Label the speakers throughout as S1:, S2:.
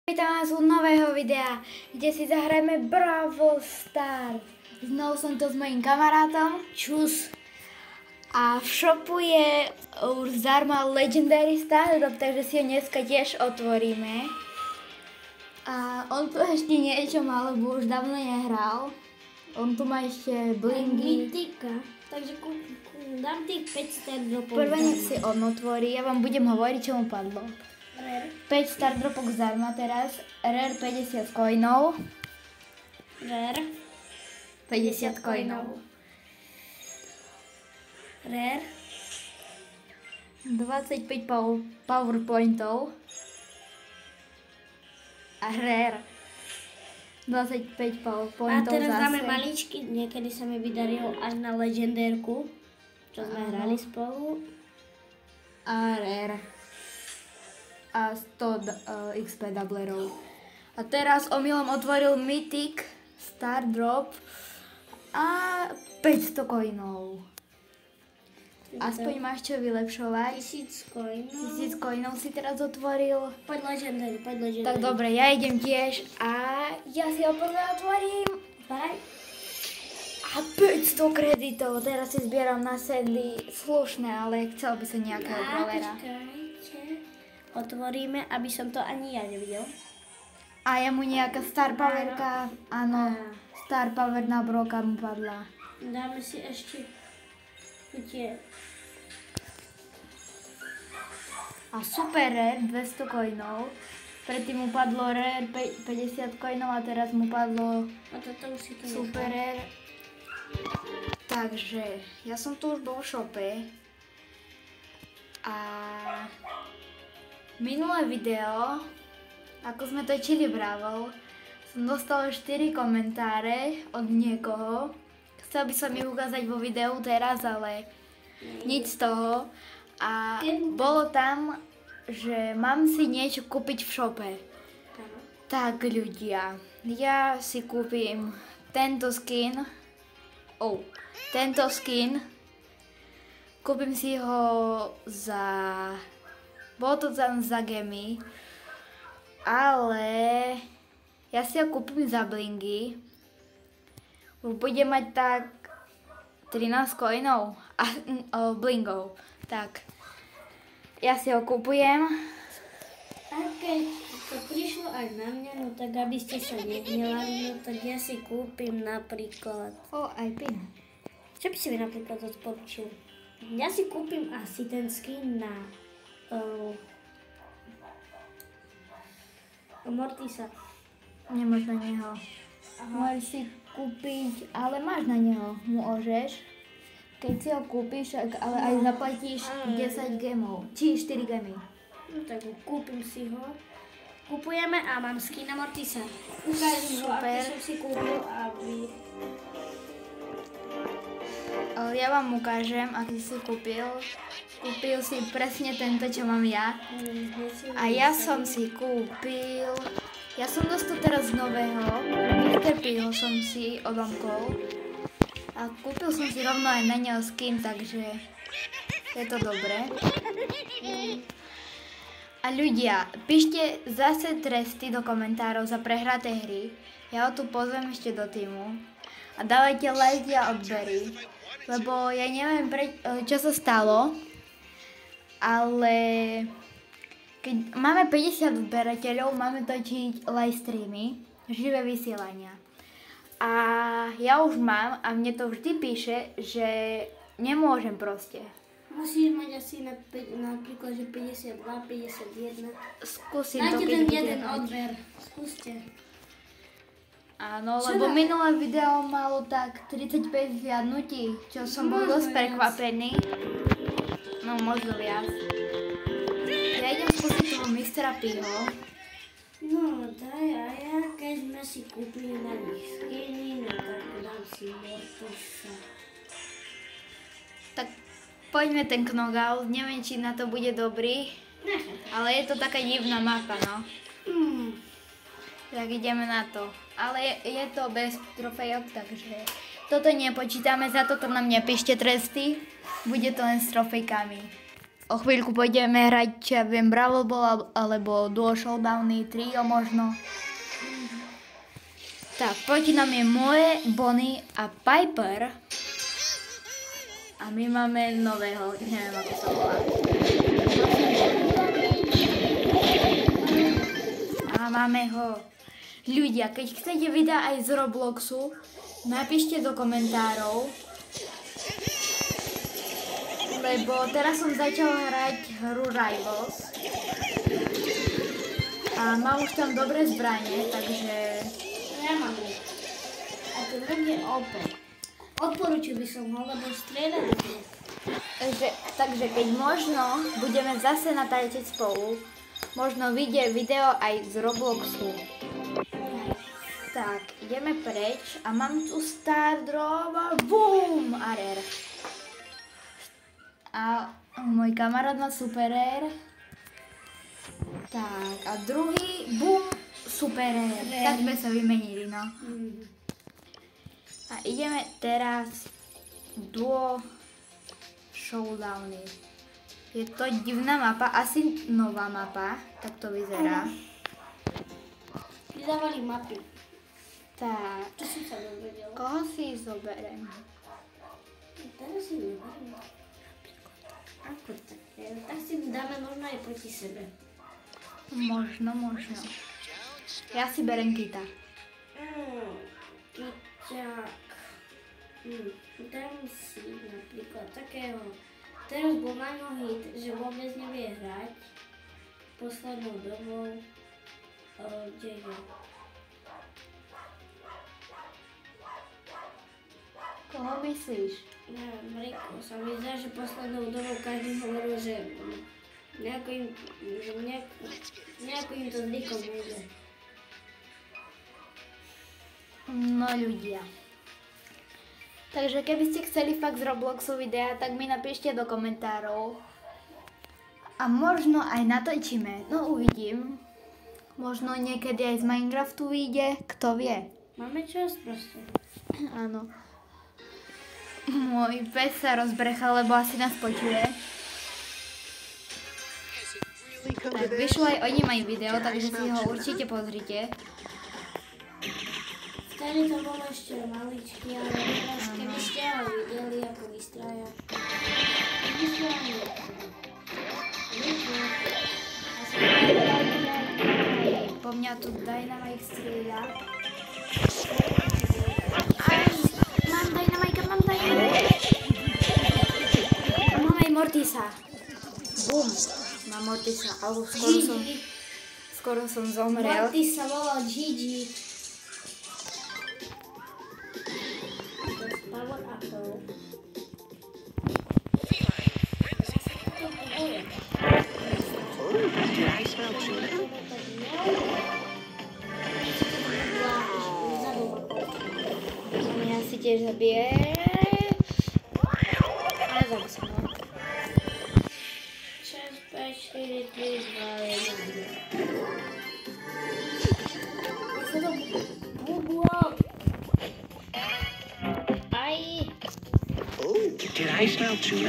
S1: Vítam vás u nového videa, kde si zahrajeme Brawl Stars. Znovu som to s mojím kamarátom, Čus. A v shopu je už zdarma Legendary Stardrop, takže si ho dneska tiež otvoríme. A on tu ešte niečo má, lebo už dávno nehral. On tu má ešte blingy.
S2: Mytika, takže dám tých 5 stardropov.
S1: Prvé nech si on otvorí, ja vám budem hovoriť, čo mu padlo. 5 stardropok zdarma teraz, Rare 50 coinov.
S2: Rare
S1: 50 coinov.
S2: Rare
S1: 25 powerpointov. A Rare 25
S2: A
S1: powerpointov
S2: teraz
S1: zase.
S2: dáme maličky, niekedy sa mi vydarilo až na legendérku, čo sme hrali spolu.
S1: A Rare. A 100 XP doublerov. A teraz omylom otvoril Mythic Stardrop a 500 coinov. Aspoň máš čo vylepšovať.
S2: 1000 coinov.
S1: 1000 coinov si teraz otvoril.
S2: Poď legendary.
S1: Tak dobre, ja idem tiež a ja si ho prvé otvorím. A 500 kreditov. Teraz si zbieram na Sandy slušné, ale chcel by som nejakého brawlera.
S2: Otvoríme, aby som to ani ja nevidel.
S1: A je mu nejaká Star Powerka. Áno, Star Power na Broka mu padla.
S2: Dáme si ešte tie.
S1: A super Rare 200 coinov. Predtým mu padlo Rare 50 coinov a teraz mu padlo
S2: A toto už si to
S1: super Rare. Takže ja som tu už bol v shope. A minulé video, ako sme točili Brawl, som dostala 4 komentáre od niekoho. Chcel by som ich ukázať vo videu teraz, ale nič z toho. A bolo tam, že mám si niečo kúpiť v shope. Tak ľudia, ja si kúpim tento skin. Tento skin. Kúpim si ho za... Bolo to za gemy, ale ja si ho kúpim za blingy. Budem mať tak 13 coinov a blingov. Tak, ja si ho kúpujem.
S2: A keď to prišlo aj na mňa, no tak aby ste sa nehnevali, no tak ja si kúpim napríklad.
S1: Aj pin.
S2: Čo by si mi napríklad odporučil? Ja si kúpim asi ten skin na Mortisa.
S1: Nemáš na neho. Môžeš si kúpiť, ale máš na neho. Môžeš. Keď si ho kúpiš, ale aj zaplatíš 10 gemov. Či 4 gemy.
S2: No tak kúpim si ho. Kupujeme a mám skin na Mortisa. Ukážem ho, aký som si kúpil a vy...
S1: Ja vám ukážem, aký si kúpil. Kúpil si presne tento, čo mám ja. A ja som si kúpil... Ja som dostal teraz nového. Mr. P som si odomkol. A kúpil som si rovno aj na neho skin, takže je to dobré. A ľudia, píšte zase tresty do komentárov za prehraté hry. Ja ho tu pozvem ešte do týmu. A dávajte lajky a odbery. Lebo ja neviem, čo sa stalo, ale keď máme 50 odberateľov, máme točiť live streamy, živé vysielania. A ja už mám a mne to vždy píše, že nemôžem proste.
S2: Musíš mať asi napríklad, že 52, 51.
S1: Skúsim to,
S2: dajte
S1: keď
S2: ten
S1: bude
S2: jeden
S1: mať.
S2: odber, skúste.
S1: Áno, lebo minulé video malo tak 35 zhliadnutí, čo som bol dosť prekvapený. No, možno viac. Ja idem skúsiť toho Mr. P-ho.
S2: No, daj, a ja keď sme si kúpili na nich skiny, no tak dám si Mortisa.
S1: Tak poďme ten knockout, neviem, či na to bude dobrý, ale je to taká divná mapa, no. Tak ideme na to. Ale je to bez trofejok, takže toto nepočítame, za toto na mňa píšte tresty. Bude to len s trofejkami. o chvíľku pôjdeme hrať, čo ja viem, Brawl Ball alebo Duo Showdowny, Trio možno. Tak, proti nám je Moe, Bonnie a Piper. A my máme nového, neviem ako sa volá. A máme ho. Ľudia, keď chcete videa aj z Robloxu, napíšte do komentárov. Lebo teraz som začal hrať hru Rivals. A mám už tam dobré zbranie, takže...
S2: Ja mám. A to je OP. Odporúčil by som ho, lebo strieľa dobre.
S1: Takže keď možno budeme zase natáčať spolu, možno vyjde video aj z Robloxu. Tak, ideme preč a mám tu Star Drop a BOOM! Arer. A môj kamarát má Super Air. Tak, a druhý BOOM Super Air. Tak sme sa vymenili, no. A ideme teraz Duo Showdowny. Je to divná mapa, asi nová mapa, tak to vyzerá.
S2: Pridávali mapy.
S1: Tak,
S2: Čo som sa dozvedel?
S1: koho si zoberiem?
S2: Teraz si neberiem. Ako tak? Tak si dáme možno aj proti sebe.
S1: Možno. Ja si berem Kita.
S2: Kyťák. Dám si napríklad takého. Teraz bol na ňo hit, že vôbec nevie hrať. Poslednou dobou. Kde je?
S1: Koho myslíš?
S2: Neviem, Riko. Sa mi zdá, že poslednou dobou každý hovoril, že nejako im to s Rikom nejde.
S1: No ľudia. Takže keby ste chceli fakt z Robloxu videa, tak mi napíšte do komentárov. A možno aj natočíme. No uvidím. Možno niekedy aj z Minecraftu vyjde, kto vie.
S2: Máme čas proste.
S1: Áno. Môj pes sa rozbrechal, lebo asi nás počuje. Tak vyšlo aj o ním aj video, takže si ho určite pozrite.
S2: Vtedy to bolo ešte maličký, ale teraz keby ste ho videli, ako vystrája.
S1: Po mňa tu Dynamite strieľa. Mám Dynamite. Mám aj Mortisa. Bum. Mám Mortisa, ale skoro som zomrel.
S2: Mortis sa volal Gigi. Power Apple.
S1: Ja si tiež zabije. Ale zabil som ho.
S2: 6, 5, 4, 3, 2, 1. Ja sa to buglo.
S1: Aj.
S3: Did I smell too?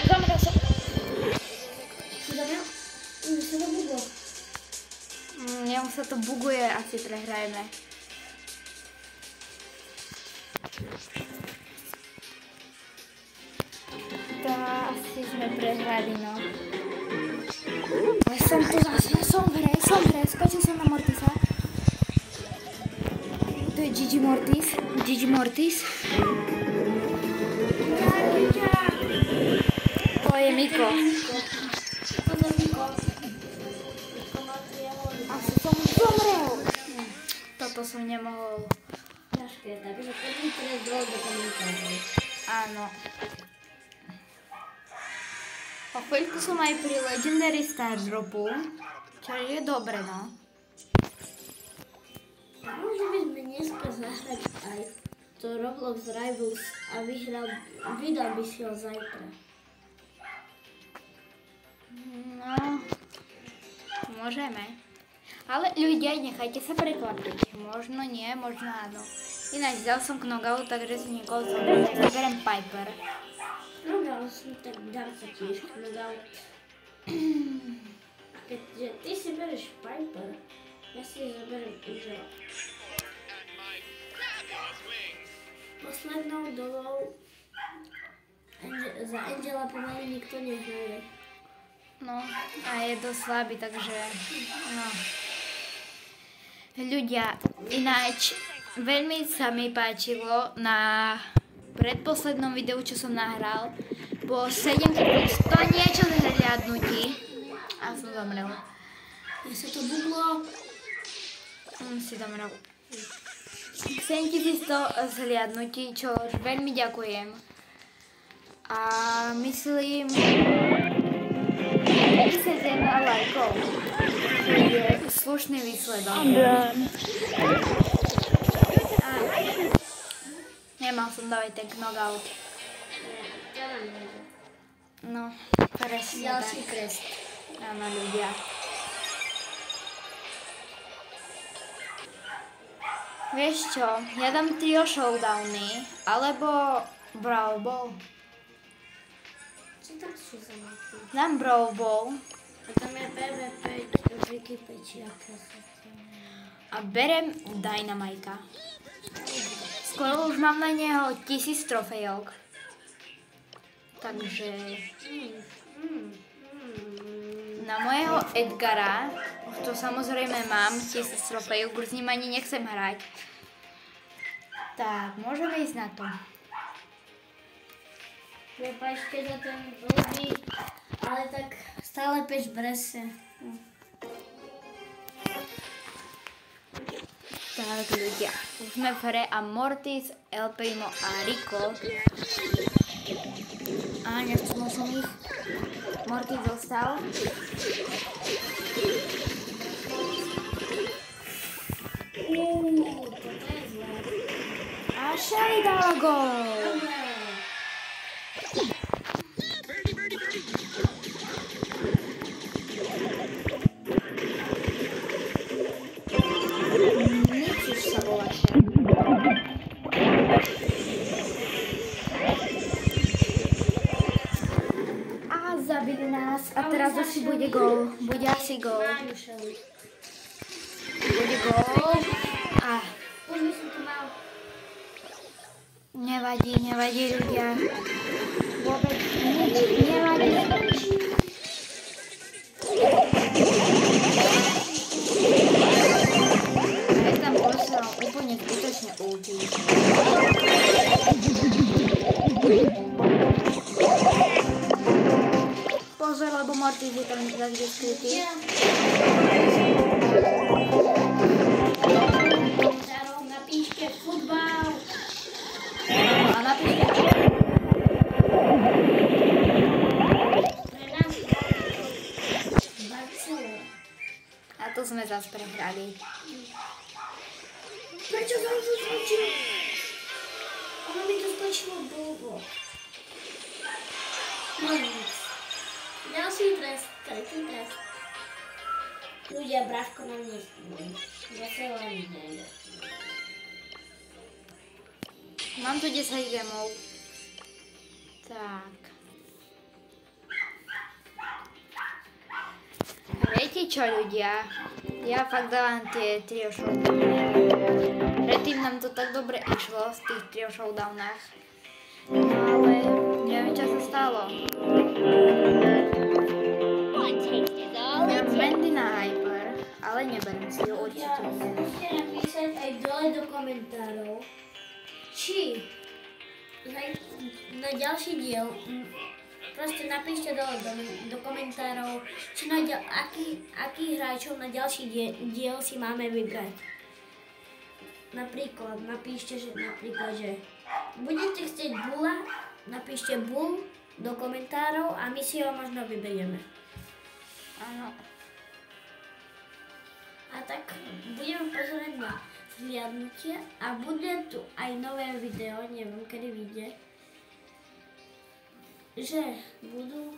S1: Zomrel som.
S2: Si zabil? Sa to buglo.
S1: Jemu sa to buguje, asi prehrajeme. To asi sme prehrali, no. Ale som tu zase, som v hre, skočil som na Mortisa. To je Gigi Mortis. To je Miko.
S2: Toto Miko.
S1: Asi som zomrel. Toto som nemohol.
S2: Ťažké, takže prvý trest bol do komentárov.
S1: Áno. O chvíľku som aj pri Legendary Star Dropu, čo je dobre, no.
S2: Možno by sme dneska zahrať aj to Roblox Rivals a vydal by si ho zajtra.
S1: No, môžeme. Ale ľudia, nechajte sa prekvapiť. Možno nie, možno áno. Ináč dal som knockout, takže si niekoho zoberiem. Zoberiem Piper.
S2: Knockout som, tak dám sa tiež knockout. A keďže ty si bereš Piper, ja si zoberiem Angela. Poslednou dobou za Angela pomaly nikto nehraje.
S1: No, a je dosť slabý, takže no. Ľudia, ináč veľmi sa mi páčilo na predposlednom videu, čo som nahral. Bolo 7 100 niečo zhliadnutí a som zomrel.
S2: Ja sa to buglo.
S1: Si zomrel. 7100 zhliadnutí, čo veľmi ďakujem. A myslím 51 lajkov. To je slušný výsledok. Nemal som dávať ten knockout. No, presne
S2: Ďalší
S1: tak.
S2: trest.
S1: Áno, ľudia. Vieš čo, ja dám trio showdowny, alebo Brawl Ball.
S2: Čo tam sú za maky?
S1: Dám Brawl Ball
S2: A tam je PvP, rubriky pečiaka.
S1: a berem Dynamajka. Skoro už mám na neho 1000 trofejok. Takže na mojeho Edgara, už to samozrejme mám 1000 trofejok, už s ním ani nechcem hrať. Tak, môžeme ísť na to.
S2: Prepačte za ten ľudí, ale tak stále peš brese.
S1: Tak ľudia, už sme v hre a Mortis, El Primo a Rico. A nechcel som ich. Mortis zostal.
S2: Toto je zlé.
S1: A Shelly dala gól. Nič sa volá Shelly. A zabili nás. A teraz asi bude gól. Bude asi gól.
S2: Mám Shelly.
S1: Bude gól. A
S2: Už by som to mal.
S1: nevadí ľudia. Vôbec nič nevadí. Ja tam posielal úplne zbytočne ulti. Pozor, lebo Mortis je tam zase skrytý.
S2: Komentárov napíšte futbal.
S1: A napíšte.
S2: Pre nás Barcelona.
S1: A tu sme zase prehrali.
S2: Prečo som to skočil? Ono mi to skočilo blbo. No nic. Ďalší trest, tretí trest. Ľudia, bráško nám nesmí. Ja sa len nejde.
S1: Mám tu 10 gemov. Tak. Viete čo ľudia? Ja fakt dávam tie trio showdowny. Predtým nám to tak dobre išlo v tých trio showdownách. No ale neviem čo sa stalo. Ja Mandy na Hyper, ale neberiem si ho určite.
S2: Môžete napísať aj dole do komentárov, či na ďalší diel, proste napíšte dole do komentárov, či akých hráčov na ďalší diel si máme vybrať. Napríklad, napíšte, že budete chcieť Bulla, napíšte Bull do komentárov a my si ho možno vyberieme.
S1: Áno.
S2: A tak budeme pozerať na zhliadnutie a bude tu aj nové video, neviem kedy vyjde, že budú,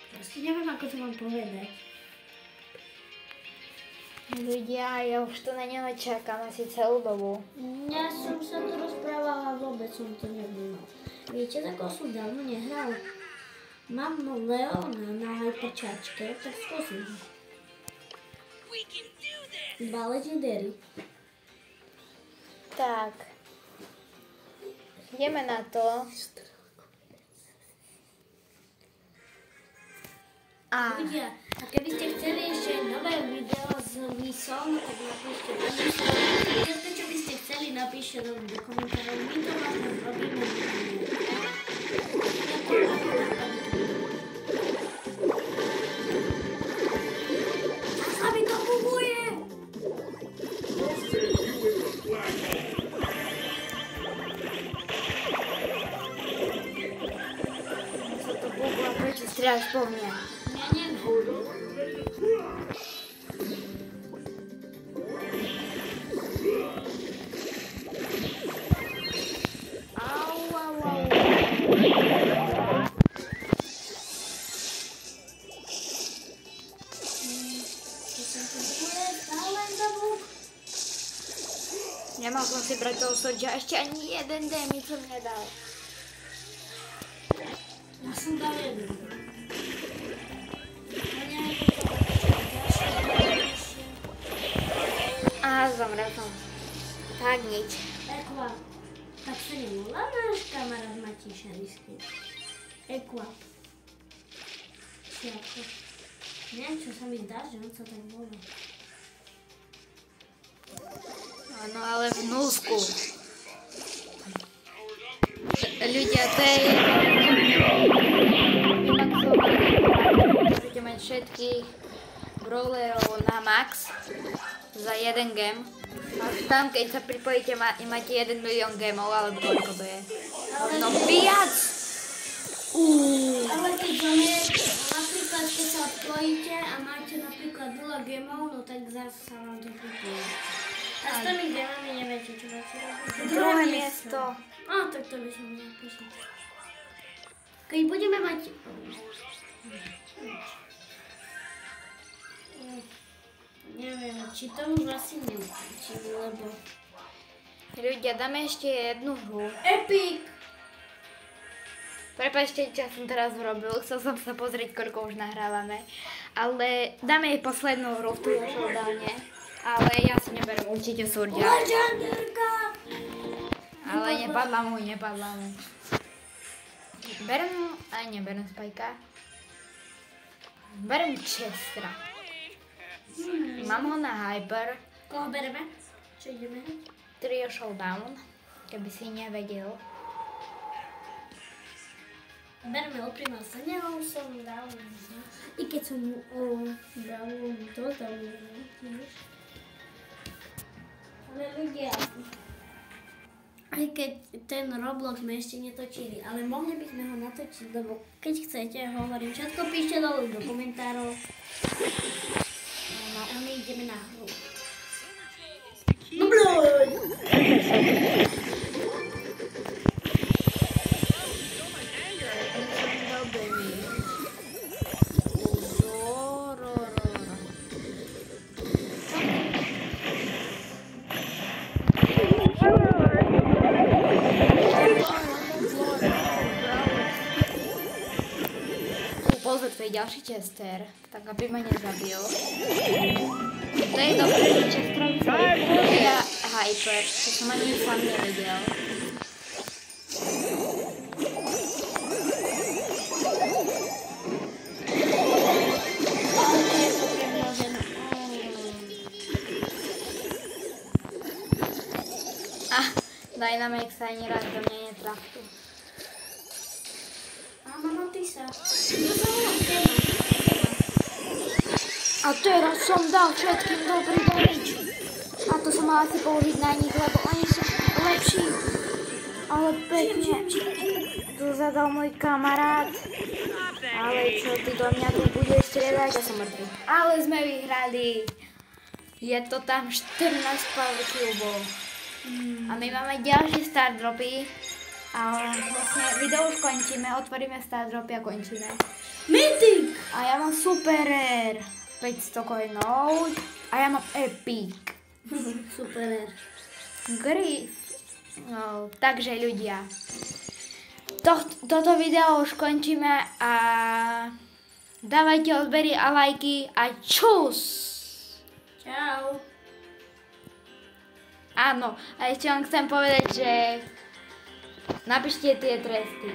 S2: proste neviem ako to mám povedať,
S1: Ľudia, ja už to na neho čakám asi celú dobu.
S2: Ja som sa tu rozprávala a vôbec som to nevnímal. Viete, za koho som dávno nehral? Mám Leona na hyperčačke, tak skúsim ho. Dva legendary.
S1: Tak. Ideme na to. A
S2: Ľudia, a keby ste chceli ešte nové video s Lisom, tak napíšte do všetko, čo by ste chceli, napíšte do komentárov. My to vám robíme. A mi to funguje!
S1: sa to buglo, prečo strieľaš po mne?
S2: Ja neviem.
S1: Au, au, au.
S2: Čo sa to funguje? Stále za buk.
S1: Nemal som si brať toho Surge'a, ešte ani jeden damage som nedal.
S2: Ja som dal jeden.
S1: Aha, zomrel som. Tak nič.
S2: Ekva. Tak sa nevolá náš kamarát Matíš Risky. Ekva. Šiako. Neviem, čo sa mi zdá, že on sa tak volá.
S1: Áno, ale v núzku. Ľudia, to je môžete mať všetkých brawlerov na max za jeden game. A tam, keď sa pripojíte, máte 1 milión gameov, alebo koľko to je. No viac!
S2: Ale keď zomriete, napríklad keď sa odpojíte a máte napríklad 0 gemov, no tak zase sa vám to pripojí. A s tými gemami neviete, čo máte robiť.
S1: Druhé miesto.
S2: Á, tak to by som napísal. Keď budeme mať... Neviem, či to už asi neukončím, lebo...
S1: Ľudia, dáme ešte jednu hru.
S2: Epic!
S1: Prepáčte, čo som teraz urobil, chcel som sa pozrieť, koľko už nahrávame. Ale dáme jej poslednú hru v túto showdowne. Ale ja si neberiem určite Surge'a.
S2: Legenderka!
S1: Ale nepadla mu. Berem, aj neberem Spajka. Berem Chestera. Mám ho na Hyper.
S2: Koho bereme? Čo ideme?
S1: Trio Showdown, keby si nevedel.
S2: Berme opríma sa, neho som dal. I keď som mu dal to, ale ľudia, aj keď ten Roblox sme ešte netočili, ale mohli by sme ho natočiť, lebo keď chcete, hovorím, všetko píšte dolu do komentárov. A my ideme na hru. No bloj!
S1: Pozor, to je ďalší Chester, tak aby ma nezabil. To je dobré, že Chesterovi robia Hyper, to som ani sám nevedel. Dynamite sa ani raz do mňa netrafil.
S2: Mama, ty sa.
S1: A teraz som dal všetkým dobrý damage. A to som mal asi použiť na nich, lebo oni sú lepší. Ale pekne. Tu zadal môj kamarát. Ale čo ty do mňa tu budeš strieľať? Ja som mŕtvy. Ale sme vyhrali. Je to tam 14 power cubov. A my máme ďalšie star dropy. A vlastne video už končíme, otvoríme star dropy a končíme.
S2: Mythic!
S1: A ja mám super rare. 500 coinov a ja mám epic.
S2: Super.
S1: Griff. No, takže ľudia, toto video už končíme a dávajte odbery a lajky a čus!
S2: Čau.
S1: Áno, a ešte vám chcem povedať, že napíšte tie tresty.